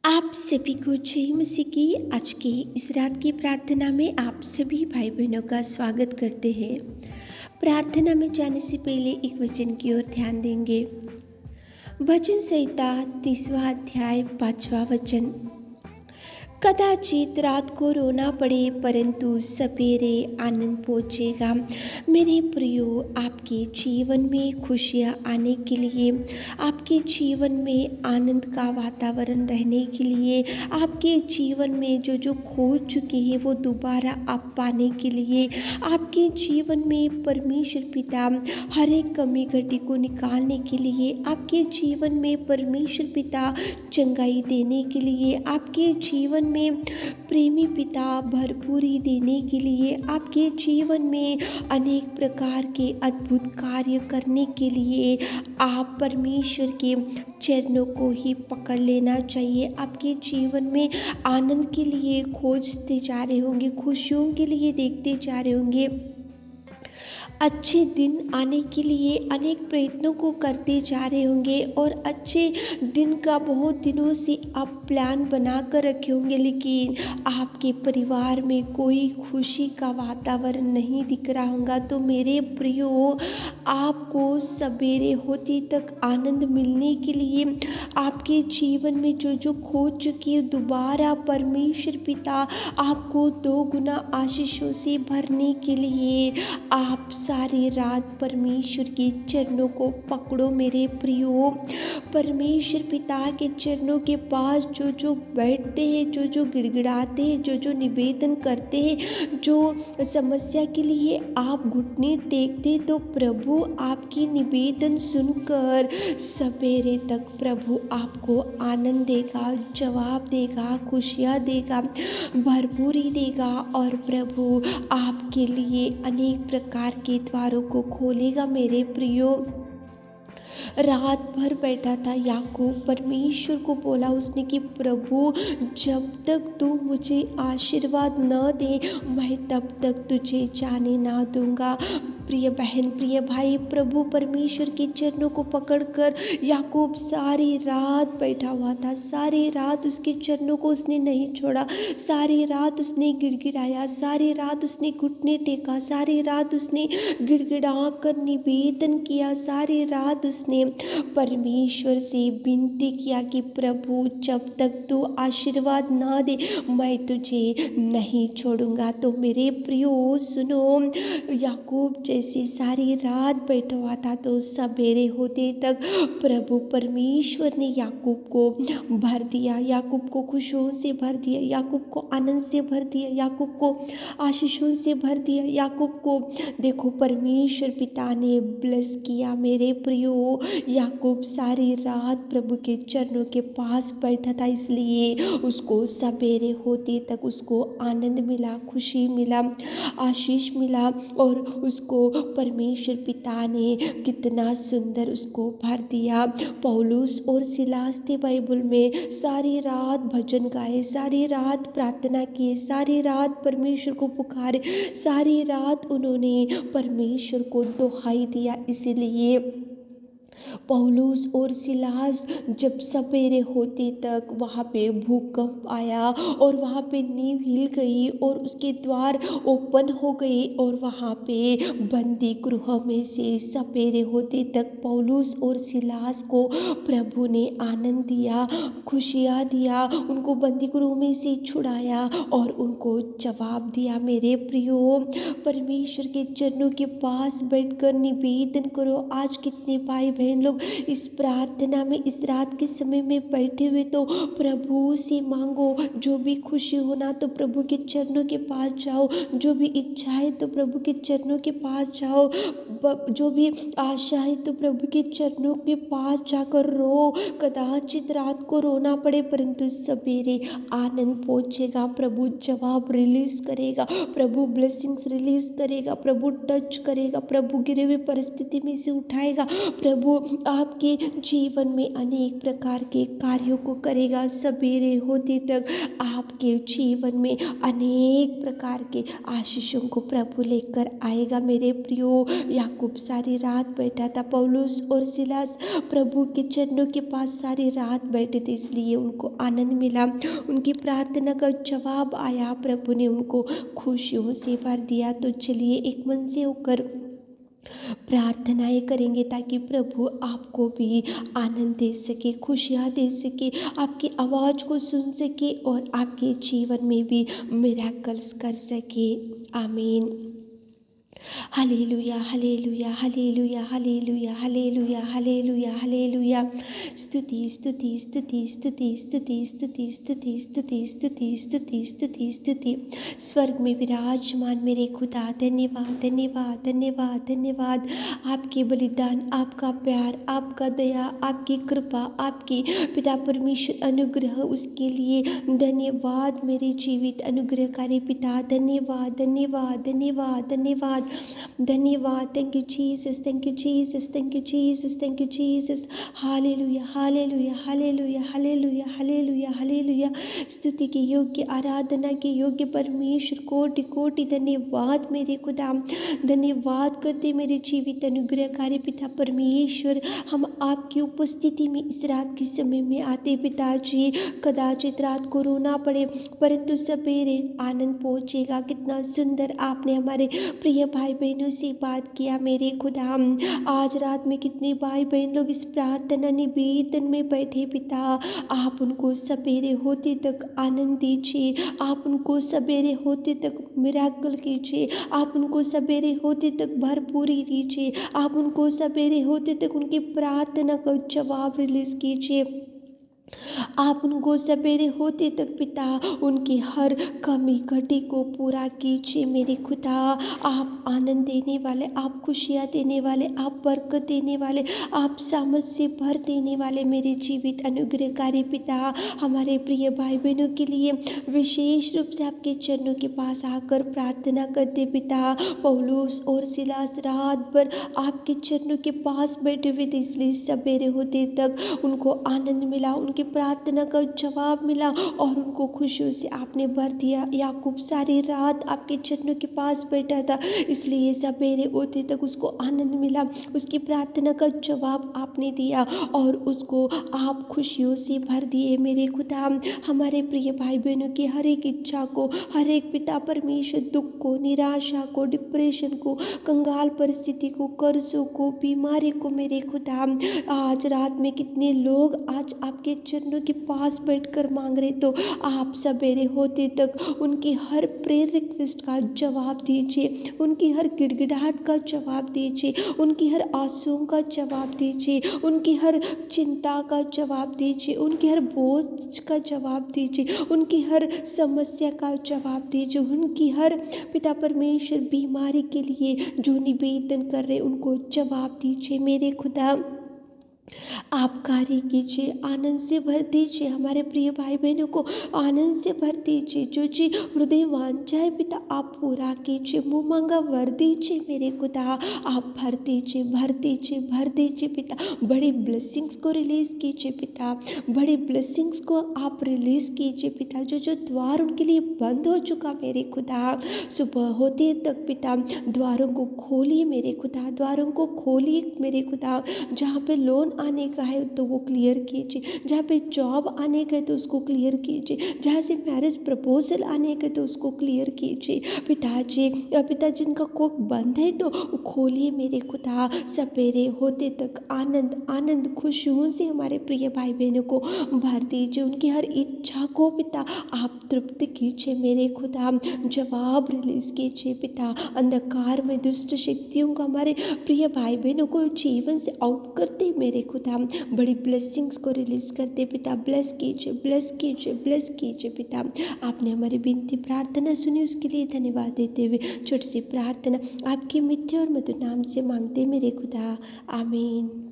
आप सभी को जय मसीह की आज की इस रात की प्रार्थना में आप सभी भाई बहनों का स्वागत करते हैं। प्रार्थना में जाने से पहले एक वचन की ओर ध्यान देंगे। वचन संहिता 30वां अध्याय 5वां वचन। कदाचित रात को रोना पड़े परंतु सवेरे आनंद पहुँचेगा। मेरे प्रियो, आपके जीवन में खुशियाँ आने के लिए, आपके जीवन में आनंद का वातावरण रहने के लिए, आपके जीवन में जो खो चुके हैं वो दोबारा आप पाने के लिए, आपके जीवन में परमेश्वर पिता हर एक कमी घटी को निकालने के लिए, आपके जीवन में परमेश्वर पिता चंगाई देने के लिए, आपके जीवन में प्रेमी पिता भरपूरी देने के लिए, आपके जीवन में अनेक प्रकार के अद्भुत कार्य करने के लिए आप परमेश्वर के चरणों को ही पकड़ लेना चाहिए। आपके जीवन में आनंद के लिए खोजते जा रहे होंगे, खुशियों के लिए देखते जा रहे होंगे, अच्छे दिन आने के लिए अनेक प्रयत्नों को करते जा रहे होंगे और अच्छे दिन का बहुत दिनों से आप प्लान बना कर रखे होंगे, लेकिन आपके परिवार में कोई खुशी का वातावरण नहीं दिख रहा होगा। तो मेरे प्रियो, आपको सवेरे होते तक आनंद मिलने के लिए, आपके जीवन में जो खो चुकी है दोबारा परमेश्वर पिता आपको 2 गुना आशीषों से भरने के लिए आप सारी रात परमेश्वर के चरणों को पकड़ो। मेरे प्रियो, परमेश्वर पिता के चरणों के पास जो बैठते हैं, जो गिड़गिड़ाते हैं, जो निवेदन करते हैं, जो समस्या के लिए आप घुटने टेकते, तो प्रभु आपकी निवेदन सुनकर सवेरे तक प्रभु आपको आनंद देगा, जवाब देगा, खुशियाँ देगा, भरपूरी देगा और प्रभु आपके लिए अनेक प्रकार के द्वारों को खोलेगा। मेरे प्रियो, रात भर बैठा था याकूब, परमेश्वर को बोला उसने कि प्रभु, जब तक तू मुझे आशीर्वाद न दे मैं तब तक तुझे जाने ना दूंगा। प्रिय बहन, प्रिय भाई, प्रभु परमेश्वर के चरणों को पकड़कर याकूब सारी रात बैठा हुआ था। सारी रात उसके चरणों को उसने नहीं छोड़ा, सारी रात उसने गिड़गिड़ाया, सारी रात उसने घुटने टेका, सारी रात उसने गिड़गिड़ा कर निवेदन किया, सारी रात उसने परमेश्वर से विनती किया कि प्रभु, जब तक तू आशीर्वाद ना दे मैं तुझे नहीं छोड़ूंगा। तो मेरे प्रियो सुनो, याकूब जैसे सारी रात बैठा हुआ था तो सवेरे होते तक प्रभु परमेश्वर ने याकूब को भर दिया, याकूब को खुशियों से भर दिया, याकूब को आनंद से भर दिया, याकूब को आशीषों से भर दिया, याकूब को देखो परमेश्वर पिता ने ब्लेस किया। मेरे प्रियो, याकूब सारी रात प्रभु के चरणों के पास बैठा था, इसलिए उसको सवेरे होते तक उसको आनंद मिला, खुशी मिला, आशीष मिला और उसको परमेश्वर पिता ने कितना सुंदर उसको भर दिया। पौलुस और सिलास थे बाइबल में, सारी रात भजन गाए, सारी रात प्रार्थना किए, सारी रात परमेश्वर को पुकारे, सारी रात उन्होंने परमेश्वर को दुहाई दिया। इसीलिए पौलुस और सिलास जब सवेरे होते तक वहाँ पे भूकंप आया और वहाँ पे नींव हिल गई और उसके द्वार ओपन हो गए और वहाँ पे बंदी गृह में से सवेरे होते तक पौलुस और सिलास को प्रभु ने आनंद दिया, खुशियाँ दिया, उनको बंदी गृह में से छुड़ाया और उनको जवाब दिया। मेरे प्रियो, परमेश्वर के चरणों के पास बैठकर निवेदन करो। आज कितने भाई बहन लोग इस प्रार्थना में इस रात के समय में बैठे हुए, तो प्रभु से मांगो, जो भी खुशी होना तो प्रभु के चरणों के पास जाओ, जो भी इच्छा है तो प्रभु के चरणों के पास जाओ, जो भी आशा है तो प्रभु के चरणों के पास जाकर रो। कदाचित रात को रोना पड़े परंतु सवेरे आनंद पहुंचेगा, प्रभु जवाब रिलीज करेगा, प्रभु ब्लेसिंग्स रिलीज करेगा, प्रभु टच करेगा, प्रभु गिरे हुए परिस्थिति में से उठाएगा, प्रभु आपके जीवन में अनेक प्रकार के कार्यों को करेगा। सवेरे होते तक आपके जीवन में अनेक प्रकार के आशीषों को प्रभु लेकर आएगा। मेरे प्रियो, याकूब सारी रात बैठा था, पौलुस और सिलास प्रभु के चरणों के पास सारी रात बैठे थे, इसलिए उनको आनंद मिला। उनकी प्रार्थना का जवाब आया, प्रभु ने उनको खुशियों से भर दिया। तो चलिए एक मन से होकर प्रार्थनाएं करेंगे ताकि प्रभु आपको भी आनंद दे सके, खुशियाँ दे सके, आपकी आवाज़ को सुन सके और आपके जीवन में भी मिराकल्स कर सके। आमीन। Hallelujah, hallelujah, hallelujah, hallelujah, hallelujah, hallelujah, hallelujah. स्तुति, स्तुति, स्तुति, स्तुति, स्तुति, स्तुति, स्तुति, स्तुति, स्तुति, स्तुति, स्तुति, स्तुति। स्वर्ग में विराजमान मेरे खुदा, धन्यवाद, धन्यवाद, धन्यवाद, धन्यवाद। आपके बलिदान, आपका प्यार, आपका दया, आपकी कृपा, आपकी पिता परमेश्वर अनुग्रह, उसके लिए धन्यवाद मेरे जीवित अनुग्रहकारी पिता। धन्यवाद, धन्यवाद, धन्यवाद, धन्यवाद, धन्यवाद। Thank you Jesus, thank you Jesus, thank you Jesus, thank you Jesus. Hallelujah, hallelujah, hallelujah, hallelujah, hallelujah, hallelujah. स्तुति के योग्य, आराधना के योग्य परमेश्वर, कोटि कोटि धन्यवाद मेरे खुदा। धन्यवाद करते मेरे जीवित अनुग्रहकारी पिता परमेश्वर। हम आपकी उपस्थिति में इस रात के समय में आते पिताजी। कदाचित रात को रोना पड़े परंतु सवेरे आनंद पहुँचेगा। कितना सुंदर आपने हमारे प्रिय भाई बहनों से बात किया मेरे खुदा। आज रात में कितने भाई बहन लोग इस प्रार्थना निवेदन में बैठे पिता, आप उनको सवेरे होते तक आनंद दीजिए, आप उनको सवेरे होते तक मिराकल कीजिए, आप उनको सवेरे होते तक भरपूरी दीजिए, आप उनको सवेरे होते तक उनकी प्रार्थना का जवाब रिलीज कीजिए। आप उनको सवेरे होते तक पिता उनकी हर कमी घटी को पूरा कीजिए मेरे खुदा। आप आनंद देने वाले, आप खुशियाँ देने वाले, आप बरकत देने वाले, आप सामर्थ से भर देने वाले मेरे जीवित अनुग्रहकारी पिता। हमारे प्रिय भाई बहनों के लिए विशेष रूप से आपके चरणों के पास आकर प्रार्थना करते पिता। पौलुस और सिलास रात भर आपके चरणों के पास बैठे हुए थे, इसलिए सवेरे होते तक उनको आनंद मिला, उनकी प्रार्थना का जवाब मिला और उनको खुशियों से आपने भर दिया। याकूब सारी रात आपके चरणों के पास बैठा था, इसलिए सवेरे होते तक उसको आनंद मिला, उसकी प्रार्थना का जवाब आपने दिया और उसको आप खुशियों से भर दिए मेरे खुदा। हमारे प्रिय भाई बहनों की हर एक इच्छा को, हर एक पिता परमेश्वर दुख को, निराशा को, डिप्रेशन को, कंगाल परिस्थिति को, कर्जों को, बीमारी को मेरे खुदा, आज रात में कितने लोग आज आपके चरणों के पास बैठकर मांग रहे, तो आप सवेरे होते तक उनकी हर प्रेयर रिक्वेस्ट का जवाब दीजिए, उनकी हर गिड़गिड़ाहट का जवाब दीजिए, उनकी हर आंसुओं का जवाब दीजिए, उनकी हर चिंता का जवाब दीजिए, उनकी हर बोझ का जवाब दीजिए, उनकी हर समस्या का जवाब दीजिए, उनकी हर पिता परमेश्वर बीमारी के लिए जो निवेदन कर रहे उनको जवाब दीजिए मेरे खुदा। आप कार्य कीजिए, आनंद से भर दीजिए, हमारे प्रिय भाई बहनों को आनंद से भर दीजिए। जो जी हृदय वांछा है पिता आप पूरा कीजिए, मुँह मांगा वर दीजिए मेरे खुदा। आप भर दीजिए, भर दीजिए, भर दीजिए पिता। बड़ी ब्लेसिंग्स को रिलीज कीजिए पिता, बड़ी ब्लेसिंग्स को आप रिलीज कीजिए पिता। जो जो द्वार उनके लिए बंद हो चुका मेरे खुदा, सुबह होते तक पिता द्वारों को खोलिए मेरे खुदा, द्वारों को खोलिए मेरे खुदा। जहाँ पे लोन आने का है तो वो क्लियर कीजिए, जहाँ पे जॉब आने का है तो उसको क्लियर कीजिए, जहाँ से मैरिज प्रपोजल आने का तो उसको क्लियर कीजिए पिताजी। पिता जिनका कोख बंद है तो खोलिए मेरे खुदा। सवेरे होते तक आनंद आनंद खुशियों से हमारे प्रिय भाई बहनों को भर दीजिए, उनकी हर इच्छा को पिता आप तृप्त कीजिए मेरे खुदा। जवाब रिलीज कीजिए पिता। अंधकार में दुष्ट शक्तियों का हमारे प्रिय भाई बहनों को जीवन से आउट करते मेरे खुदा, बड़ी ब्लेसिंग्स को रिलीज करते पिता। ब्लेस कीजिए, ब्लेस कीजिए, ब्लेस कीजिए पिता। आपने हमारी विनती प्रार्थना सुनी, उसके लिए धन्यवाद देते हुए छोटी सी प्रार्थना आपके मीठे और मधुर नाम से मांगते मेरे खुदा, आमीन।